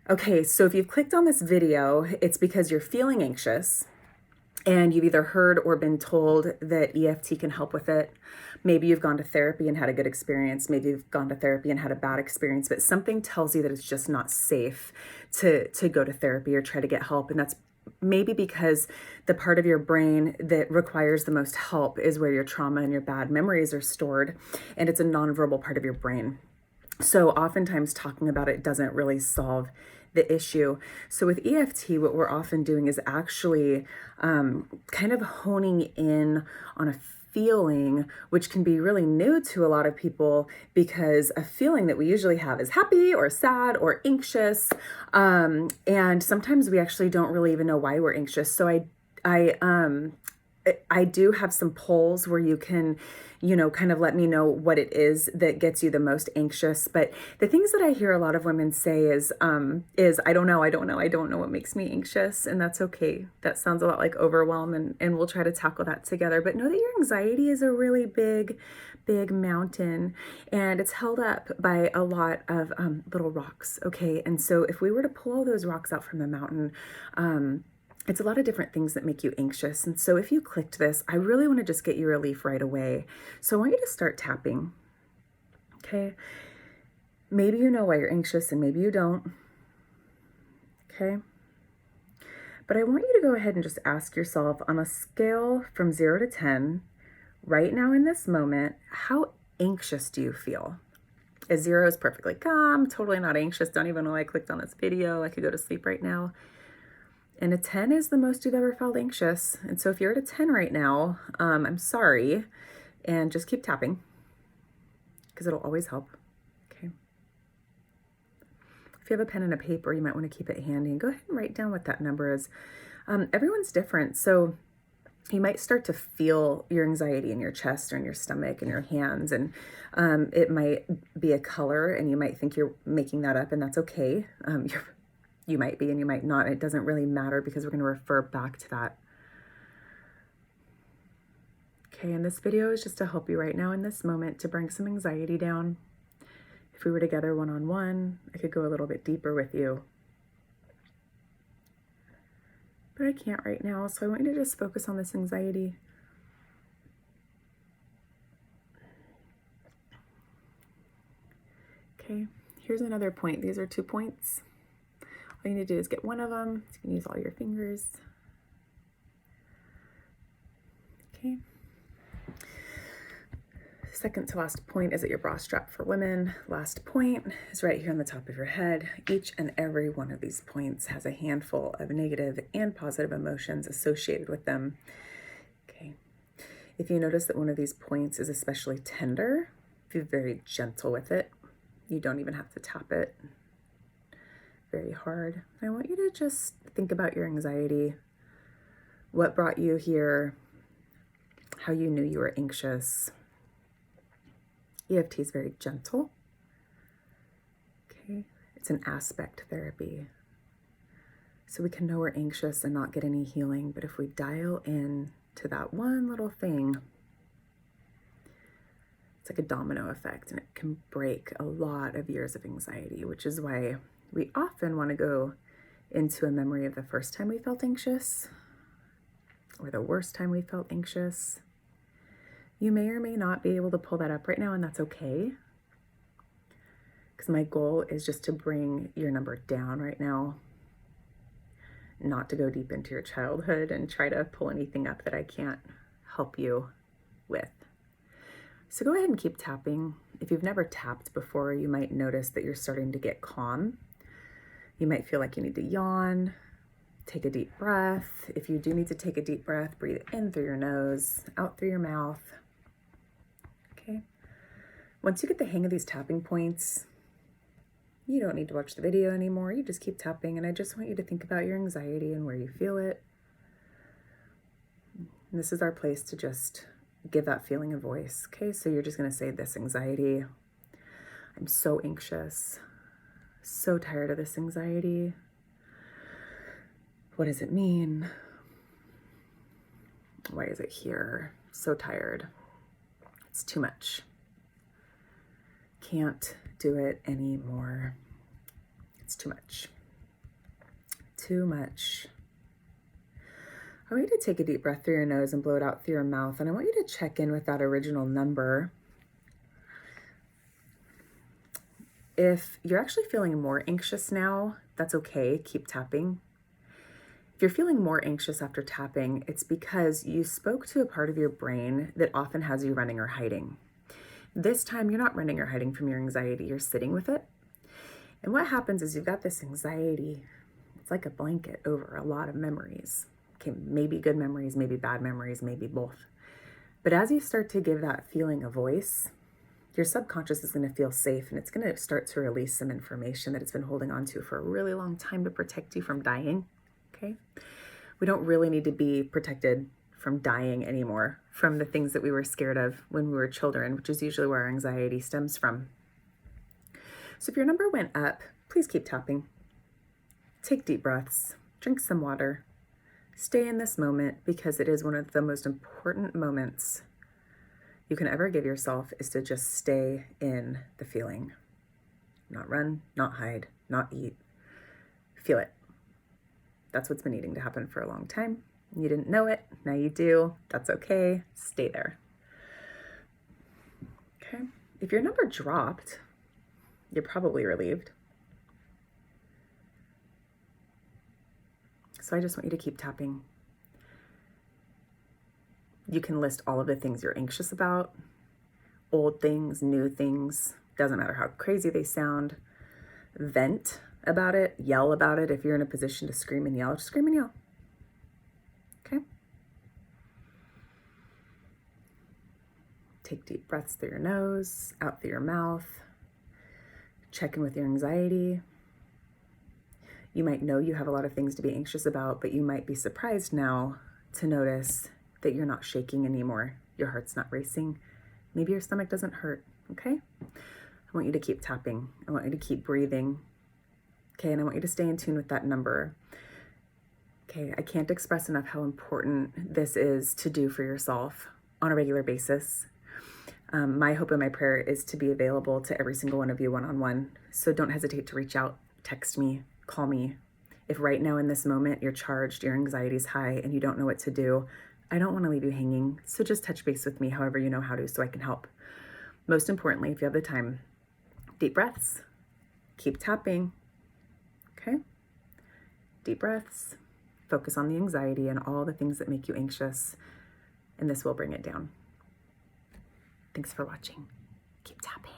Okay, so if you've clicked on this video, it's because you're feeling anxious and you've either heard or been told that EFT can help with it. Maybe you've gone to therapy and had a good experience. Maybe you've gone to therapy and had a bad experience, but something tells you that it's just not safe to go to therapy or try to get help. And that's maybe because the part of your brain that requires the most help is where your trauma and your bad memories are stored, and it's a nonverbal part of your brain. So oftentimes talking about it doesn't really solve the issue. So with EFT, what we're often doing is actually kind of honing in on a feeling, which can be really new to a lot of people, because a feeling that we usually have is happy or sad or anxious. And sometimes we actually don't really even know why we're anxious. So I do have some polls where you can, kind of let me know what it is that gets you the most anxious. But the things that I hear a lot of women say is I don't know what makes me anxious. And that's okay. That sounds a lot like overwhelm, and we'll try to tackle that together. But know that your anxiety is a really big mountain, and it's held up by a lot of little rocks. Okay. And so if we were to pull all those rocks out from the mountain, it's a lot of different things that make you anxious. And so if you clicked this, I really want to just get you relief right away. So I want you to start tapping. Okay. Maybe you know why you're anxious and maybe you don't. Okay. But I want you to go ahead and just ask yourself, on a scale from 0 to 10, right now in this moment, how anxious do you feel? A 0 is perfectly calm, totally not anxious. Don't even know I clicked on this video. I could go to sleep right now. And a 10 is the most you've ever felt anxious. And so if you're at a 10 right now, I'm sorry. And just keep tapping, because it'll always help. Okay. If you have a pen and a paper, you might want to keep it handy and go ahead and write down what that number is. Everyone's different. So you might start to feel your anxiety in your chest or in your stomach and your hands. And it might be a color, and you might think you're making that up, and that's okay. You might be and you might not. It doesn't really matter, because we're going to refer back to that. Okay, and this video is just to help you right now in this moment to bring some anxiety down. If we were together one-on-one, I could go a little bit deeper with you. But I can't right now, so I want you to just focus on this anxiety. Okay, here's another point. These are 2 points. All you need to do is get one of them. You can use all your fingers. Okay. Second to last point is at your bra strap for women. Last point is right here on the top of your head. Each and every one of these points has a handful of negative and positive emotions associated with them. Okay. If you notice that one of these points is especially tender, be very gentle with it. You don't even have to tap it very hard. I want you to just think about your anxiety, what brought you here, how you knew you were anxious. EFT is very gentle. Okay, it's an aspect therapy. So we can know we're anxious and not get any healing, but if we dial in to that one little thing, it's like a domino effect, and it can break a lot of years of anxiety, which is why we often want to go into a memory of the first time we felt anxious or the worst time we felt anxious. You may or may not be able to pull that up right now, and that's okay, because my goal is just to bring your number down right now, not to go deep into your childhood and try to pull anything up that I can't help you with. So go ahead and keep tapping. If you've never tapped before, you might notice that you're starting to get calm. You might feel like you need to yawn, take a deep breath. If you do need to take a deep breath, breathe in through your nose, out through your mouth. Okay. Once you get the hang of these tapping points, you don't need to watch the video anymore. You just keep tapping, and I just want you to think about your anxiety and where you feel it. And this is our place to just give that feeling a voice. Okay, so you're just going to say this anxiety. I'm so anxious. So tired of this anxiety. What does it mean? Why is it here? So tired. It's too much. Can't do it anymore. It's too much. too much. I want you to take a deep breath through your nose and blow it out through your mouth. And I want you to check in with that original number. If you're actually feeling more anxious now, that's okay. Keep tapping. If you're feeling more anxious after tapping, it's because you spoke to a part of your brain that often has you running or hiding. This time, you're not running or hiding from your anxiety. You're sitting with it. And what happens is you've got this anxiety. It's like a blanket over a lot of memories. Okay, maybe good memories, maybe bad memories, maybe both. But as you start to give that feeling a voice, your subconscious is going to feel safe, and it's going to start to release some information that it's been holding on to for a really long time to protect you from dying. Okay? We don't really need to be protected from dying anymore, from the things that we were scared of when we were children, which is usually where our anxiety stems from. So if your number went up, please keep tapping. Take deep breaths, drink some water, stay in this moment, because it is one of the most important moments you can ever give yourself, is to just stay in the feeling. Not run, not hide, not eat. Feel it. That's what's been needing to happen for a long time. You didn't know it, now you do. That's okay. Stay there. Okay. If your number dropped, you're probably relieved. So I just want you to keep tapping. You can list all of the things you're anxious about, old things, new things, doesn't matter how crazy they sound. Vent about it, yell about it. If you're in a position to scream and yell, just scream and yell. Okay? Take deep breaths through your nose, out through your mouth. Check in with your anxiety. You might know you have a lot of things to be anxious about, but you might be surprised now to notice that you're not shaking anymore. Your heart's not racing. Maybe your stomach doesn't hurt, okay? I want you to keep tapping. I want you to keep breathing, okay? And I want you to stay in tune with that number. Okay, I can't express enough how important this is to do for yourself on a regular basis. My hope and my prayer is to be available to every single one of you one-on-one. So don't hesitate to reach out, text me, call me. If right now in this moment you're charged, your anxiety's high, and you don't know what to do, I don't want to leave you hanging. So just touch base with me however you know how to, so I can help. Most importantly, if you have the time, deep breaths, keep tapping, okay? Deep breaths, focus on the anxiety and all the things that make you anxious, and this will bring it down. Thanks for watching. Keep tapping.